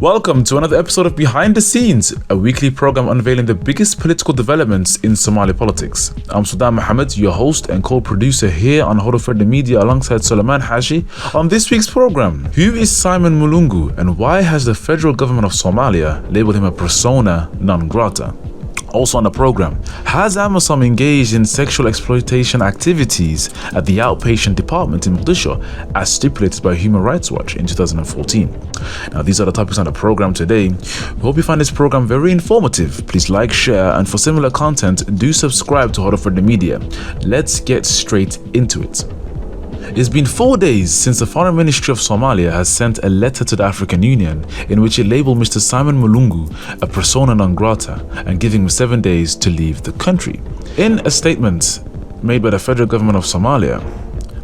Welcome to another episode of Behind the Scenes, a weekly program unveiling the biggest political developments in Somali politics. I'm Sudan Mohammed, your host and co-producer here on Wararka Media alongside Suleiman Hashi. On this week's program, who is Simon Mulungu and why has the federal government of Somalia labeled him a persona non grata? Also on the program, has AMISOM engaged in sexual exploitation activities at the outpatient department in Mogadishu as stipulated by Human Rights Watch in 2014? Now, these are the topics on the program today. We hope you find this program very informative. Please like, share, and for similar content, do subscribe to Wararka Media. Let's get straight into it. It's been 4 days since the Foreign Ministry of Somalia has sent a letter to the African Union in which it labelled Mr. Simon Mulungu a persona non grata and giving him 7 days to leave the country. In a statement made by the federal government of Somalia,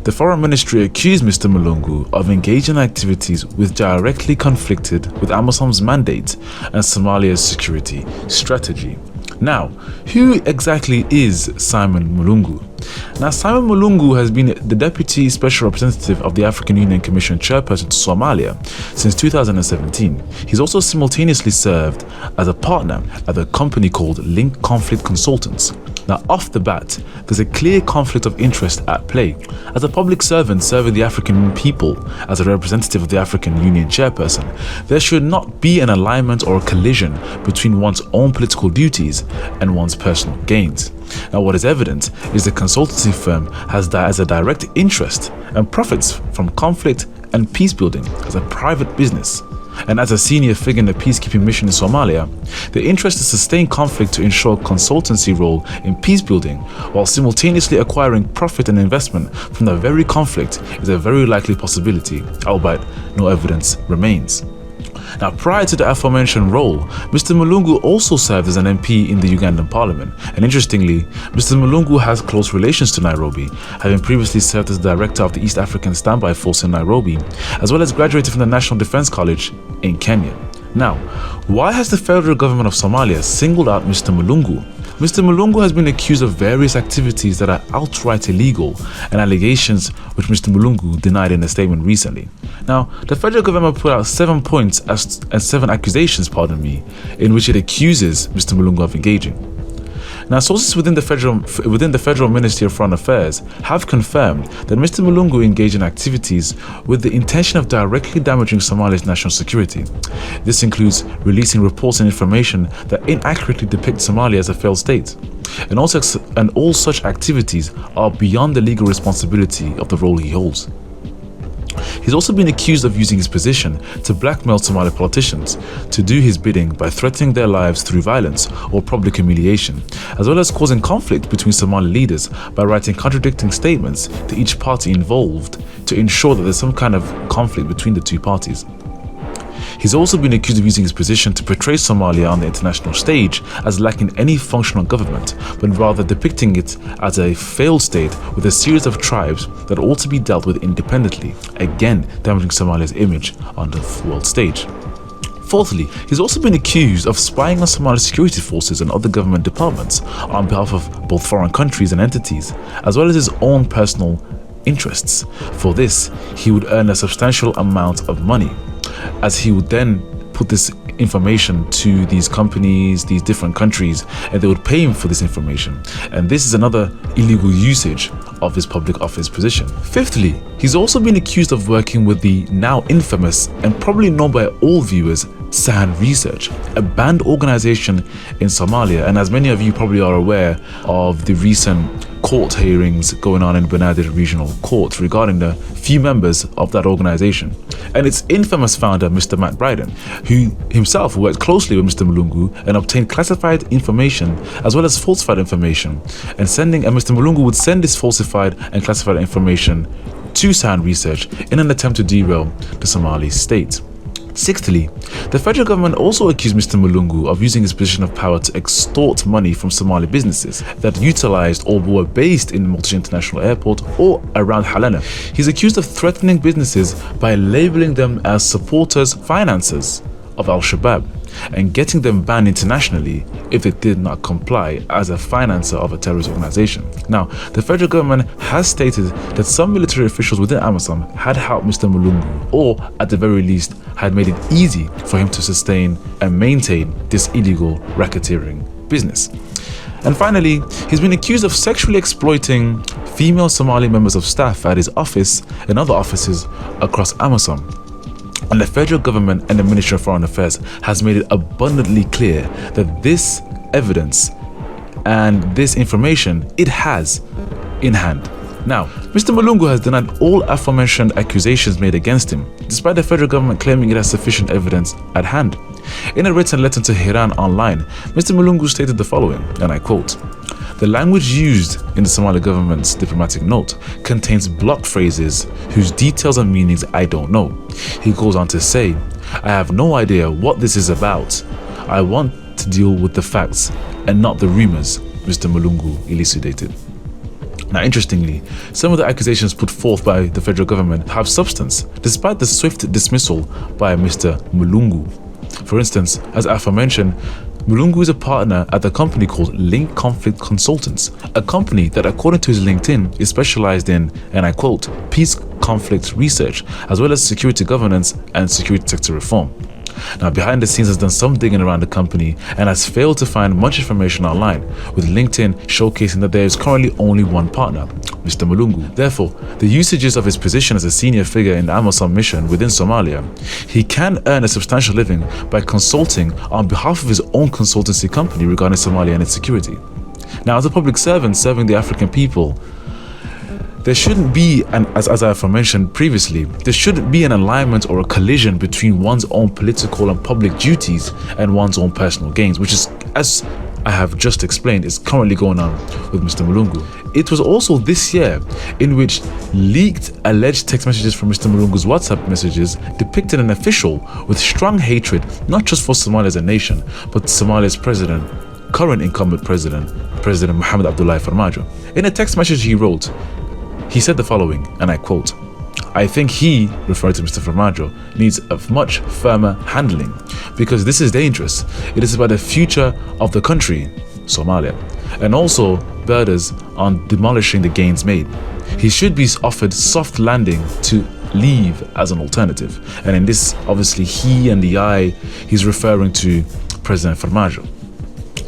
the Foreign Ministry accused Mr. Mulungu of engaging in activities which directly conflicted with AMISOM's mandate and Somalia's security strategy. Now, who exactly is Simon Mulungu? Now, Simon Mulungu has been the Deputy Special Representative of the African Union Commission Chairperson to Somalia since 2017. He's also simultaneously served as a partner at a company called Link Conflict Consultants. Now, off the bat, there's a clear conflict of interest at play. As a public servant serving the African people as a representative of the African Union chairperson, there should not be an alignment or a collision between one's own political duties and one's personal gains. Now, what is evident is the consultancy firm has a direct interest and profits from conflict and peace building as a private business. And as a senior figure in the peacekeeping mission in Somalia, the interest is to sustain conflict to ensure consultancy role in peace building while simultaneously acquiring profit and investment from the very conflict is a very likely possibility, albeit no evidence remains. Now, prior to the aforementioned role, Mr. Mulungu also served as an MP in the Ugandan parliament, and interestingly, Mr. Mulungu has close relations to Nairobi, having previously served as director of the East African Standby Force in Nairobi, as well as graduated from the National Defence College in Kenya. Now, why has the federal government of Somalia singled out Mr. Mulungu? Mr. Mulungu has been accused of various activities that are outright illegal and allegations which Mr. Mulungu denied in a statement recently. Now, the federal government put out 7 points and 7 accusations, in which it accuses Mr. Mulungu of engaging. Now, sources within the Federal Ministry of Foreign Affairs have confirmed that Mr. Mulungu engaged in activities with the intention of directly damaging Somalia's national security. This includes releasing reports and information that inaccurately depict Somalia as a failed state. And all such activities are beyond the legal responsibility of the role he holds. He's also been accused of using his position to blackmail Somali politicians to do his bidding by threatening their lives through violence or public humiliation, as well as causing conflict between Somali leaders by writing contradicting statements to each party involved to ensure that there's some kind of conflict between the two parties. He's also been accused of using his position to portray Somalia on the international stage as lacking any functional government, but rather depicting it as a failed state with a series of tribes that ought to be dealt with independently, again damaging Somalia's image on the world stage. Fourthly, he's also been accused of spying on Somali security forces and other government departments on behalf of both foreign countries and entities, as well as his own personal interests. For this, he would earn a substantial amount of money, as he would then put this information to these companies, these different countries, and they would pay him for this information. And this is another illegal usage of his public office position. Fifthly, he's also been accused of working with the now infamous and probably known by all viewers, Sand Research, a banned organization in Somalia, and as many of you probably are aware of the recent court hearings going on in Banaadir Regional Court regarding the few members of that organization and its infamous founder, Mr. Matt Bryden, who himself worked closely with Mr. Mulungu and obtained classified information as well as falsified information, and Mr. Mulungu would send this falsified and classified information to Sand Research in an attempt to derail the Somali state. Sixthly, the federal government also accused Mr. Mulungu of using his position of power to extort money from Somali businesses that utilized or were based in Mogadishu International Airport or around Halana. He's accused of threatening businesses by labeling them as supporters, financiers of Al-Shabaab, and getting them banned internationally if they did not comply as a financer of a terrorist organization. Now, the federal government has stated that some military officials within AMISOM had helped Mr. Mulungu, or at the very least had made it easy for him to sustain and maintain this illegal racketeering business. And finally, he's been accused of sexually exploiting female Somali members of staff at his office and other offices across AMISOM. And the federal government and the Ministry of Foreign Affairs has made it abundantly clear that this evidence and this information it has in hand. Now, Mr. Mulungu has denied all aforementioned accusations made against him, despite the federal government claiming it has sufficient evidence at hand. In a written letter to Hiran Online, Mr. Mulungu stated the following, and I quote, "The language used in the Somali government's diplomatic note contains block phrases whose details and meanings I don't know." He goes on to say, "I have no idea what this is about. I want to deal with the facts and not the rumors," Mr. Mulungu elucidated. Now, interestingly, some of the accusations put forth by the federal government have substance, despite the swift dismissal by Mr. Mulungu. For instance, as aforementioned, Mulungu is a partner at a company called Link Conflict Consultants, a company that, according to his LinkedIn, is specialized in, and I quote, peace conflict research, as well as security governance and security sector reform. Now, behind the scenes has done some digging around the company and has failed to find much information online, with LinkedIn showcasing that there is currently only one partner, Mr. Mulungu. Therefore, the usages of his position as a senior figure in the AMISOM mission within Somalia, he can earn a substantial living by consulting on behalf of his own consultancy company regarding Somalia and its security. Now, as a public servant serving the African people, there shouldn't be, and as I have mentioned previously, there shouldn't be an alignment or a collision between one's own political and public duties and one's own personal gains, which is, as I have just explained, is currently going on with Mr. Mulungu. It was also this year in which leaked alleged text messages from Mr. Mulungu's WhatsApp messages depicted an official with strong hatred, not just for Somalia as a nation, but Somalia's president, current incumbent President Mohamed Abdullahi Farmajo. In a text message he wrote, he said the following, and I quote, "I think he," referring to Mr. Farmajo, "needs a much firmer handling because this is dangerous. It is about the future of the country, Somalia, and also borders on demolishing the gains made. He should be offered soft landing to leave as an alternative." And in this, obviously, he and the I, he's referring to President Farmajo.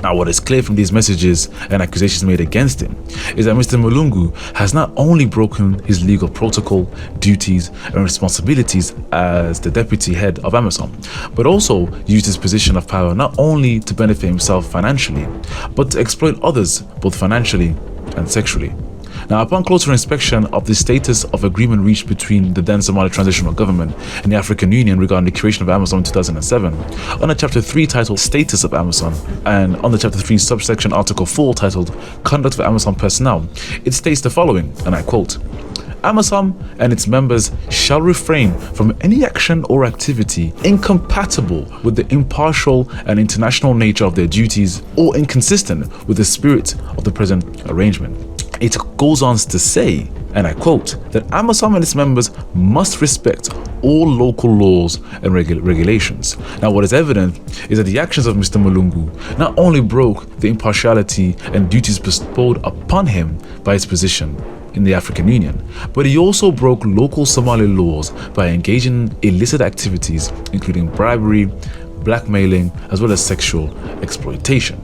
Now, what is clear from these messages and accusations made against him is that Mr. Mulungu has not only broken his legal protocol, duties, and responsibilities as the deputy head of AMISOM, but also used his position of power not only to benefit himself financially, but to exploit others both financially and sexually. Now, upon closer inspection of the status of agreement reached between the then Somali Transitional Government and the African Union regarding the creation of AMISOM in 2007, on the Chapter 3 titled Status of AMISOM, and on the Chapter 3 subsection Article 4 titled Conduct of AMISOM Personnel, it states the following, and I quote, "AMISOM and its members shall refrain from any action or activity incompatible with the impartial and international nature of their duties or inconsistent with the spirit of the present arrangement." It goes on to say, and I quote, that AMISOM and its members must respect all local laws and regulations. Now, what is evident is that the actions of Mr. Mulungu not only broke the impartiality and duties bestowed upon him by his position in the African Union, but he also broke local Somali laws by engaging in illicit activities, including bribery, blackmailing, as well as sexual exploitation.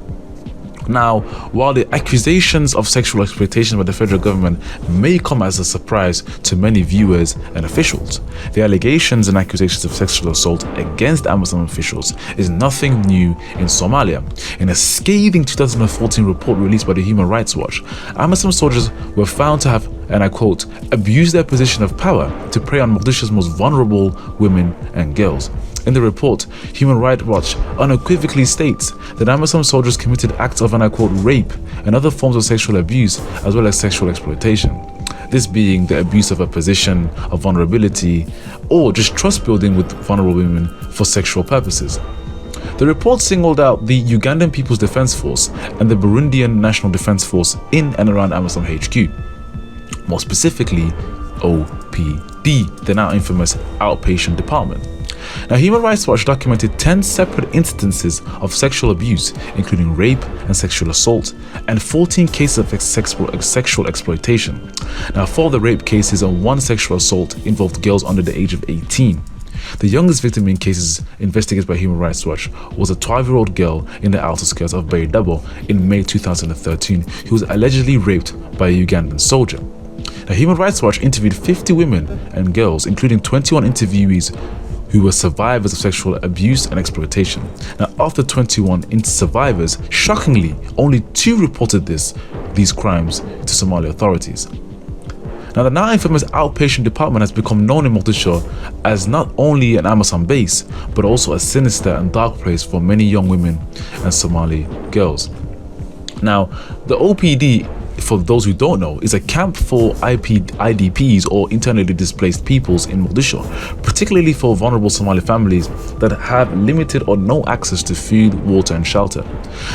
Now, while the accusations of sexual exploitation by the federal government may come as a surprise to many viewers and officials, the allegations and accusations of sexual assault against AMISOM officials is nothing new in Somalia. In a scathing 2014 report released by the Human Rights Watch, AMISOM soldiers were found to have, and I quote, "abused their position of power to prey on Mogadishu's most vulnerable women and girls." In the report, Human Rights Watch unequivocally states that AMISOM soldiers committed acts of, and I quote, "rape and other forms of sexual abuse, as well as sexual exploitation." This being the abuse of a position of vulnerability or just trust building with vulnerable women for sexual purposes. The report singled out the Ugandan People's Defense Force and the Burundian National Defense Force in and around AMISOM HQ. More specifically, OPD, the now infamous outpatient department. Now, Human Rights Watch documented 10 separate instances of sexual abuse, including rape and sexual assault, and 14 cases of sexual exploitation. Now, 4 of the rape cases and 1 sexual assault involved girls under the age of 18. The youngest victim in cases investigated by Human Rights Watch was a 12-year-old girl in the outer skirts of Baydhabo in May 2013 who was allegedly raped by a Ugandan soldier. Now, Human Rights Watch interviewed 50 women and girls, including 21 interviewees who were survivors of sexual abuse and exploitation. Now, of the 21 survivors, shockingly, only 2 reported these crimes to Somali authorities. Now, the now infamous outpatient department has become known in Mogadishu as not only an AMISOM base, but also a sinister and dark place for many young women and Somali girls. Now, the OPD, for those who don't know, is a camp for IDPs or internally displaced peoples in Mogadishu, particularly for vulnerable Somali families that have limited or no access to food, water and shelter.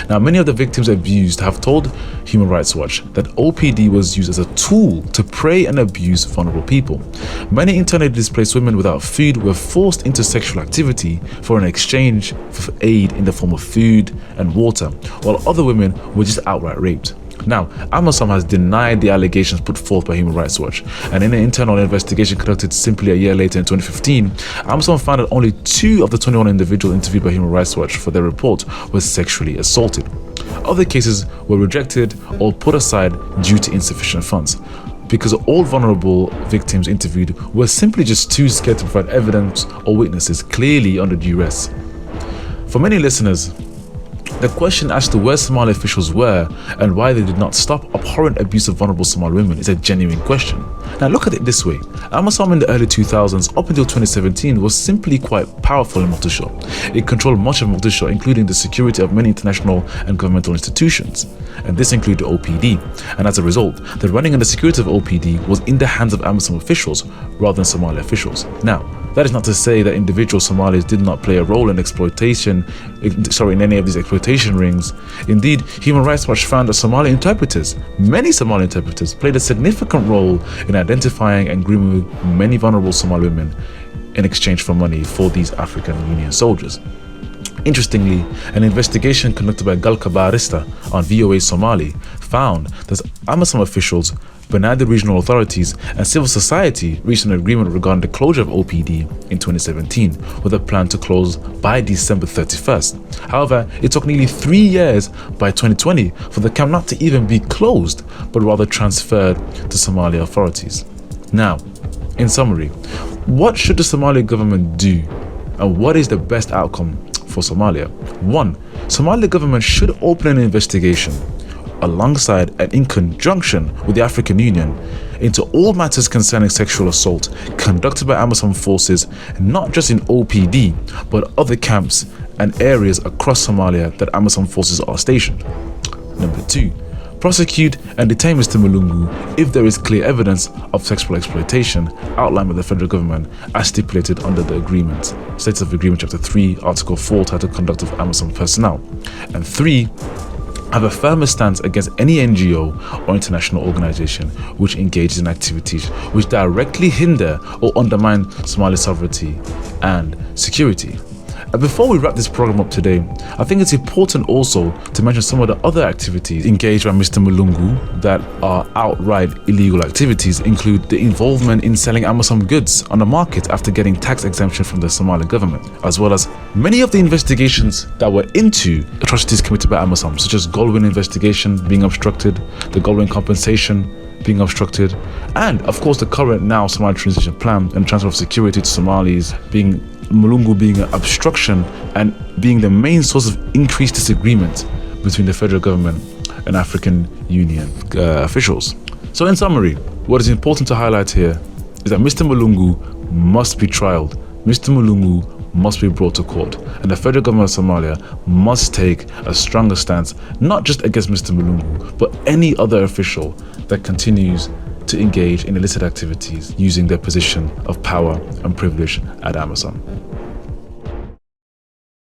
Now, many of the victims abused have told Human Rights Watch that OPD was used as a tool to prey and abuse vulnerable people. Many internally displaced women without food were forced into sexual activity for an exchange for aid in the form of food and water, while other women were just outright raped. Now, AMISOM has denied the allegations put forth by Human Rights Watch, and in an internal investigation conducted simply a year later in 2015, AMISOM found that only 2 of the 21 individuals interviewed by Human Rights Watch for their report were sexually assaulted. Other cases were rejected or put aside due to insufficient funds, because all vulnerable victims interviewed were simply just too scared to provide evidence or witnesses, clearly under duress. For many listeners, the question as to where Somali officials were and why they did not stop abhorrent abuse of vulnerable Somali women is a genuine question. Now, look at it this way. AMISOM in the early 2000s up until 2017 was simply quite powerful in Mogadishu. It controlled much of Mogadishu, including the security of many international and governmental institutions, and this included OPD. And as a result, the running and the security of OPD was in the hands of AMISOM officials rather than Somali officials. Now, that is not to say that individual Somalis did not play a role in in any of these exploitation rings. Indeed, Human Rights Watch found that many Somali interpreters, played a significant role in identifying and grooming many vulnerable Somali women in exchange for money for these African Union soldiers. Interestingly, an investigation conducted by Galka Barista on VOA Somali found that AMISOM officials, Banana regional authorities and civil society reached an agreement regarding the closure of OPD in 2017 with a plan to close by December 31st. However, it took nearly 3 years by 2020 for the camp not to even be closed, but rather transferred to Somali authorities. Now, in summary, what should the Somali government do and what is the best outcome for Somalia? 1. Somali government should open an investigation alongside and in conjunction with the African Union into all matters concerning sexual assault conducted by AMISOM forces, not just in OPD, but other camps and areas across Somalia that AMISOM forces are stationed. Number 2. Prosecute and detain Mr. Mulungu if there is clear evidence of sexual exploitation outlined by the federal government as stipulated under the agreement. States of Agreement Chapter 3, Article 4, titled Conduct of AMISOM Personnel. And 3. Have a firmer stance against any NGO or international organization which engages in activities which directly hinder or undermine Somali sovereignty and security. And before we wrap this program up today, I think it's important also to mention some of the other activities engaged by Mr. Mulungu that are outright illegal activities, include the involvement in selling AMISOM goods on the market after getting tax exemption from the Somali government, as well as many of the investigations that were into atrocities committed by AMISOM, such as Goldwyn investigation being obstructed, the Goldwyn compensation being obstructed, and of course the current now Somali transition plan and transfer of security to Somalis being Mulungu being an obstruction and being the main source of increased disagreement between the federal government and African Union officials. So in summary, what is important to highlight here is that Mr. Mulungu must be trialed. Mr. Mulungu must be brought to court, and the federal government of Somalia must take a stronger stance, not just against Mr. Mulungu, but any other official that continues to engage in illicit activities using their position of power and privilege at AMISOM.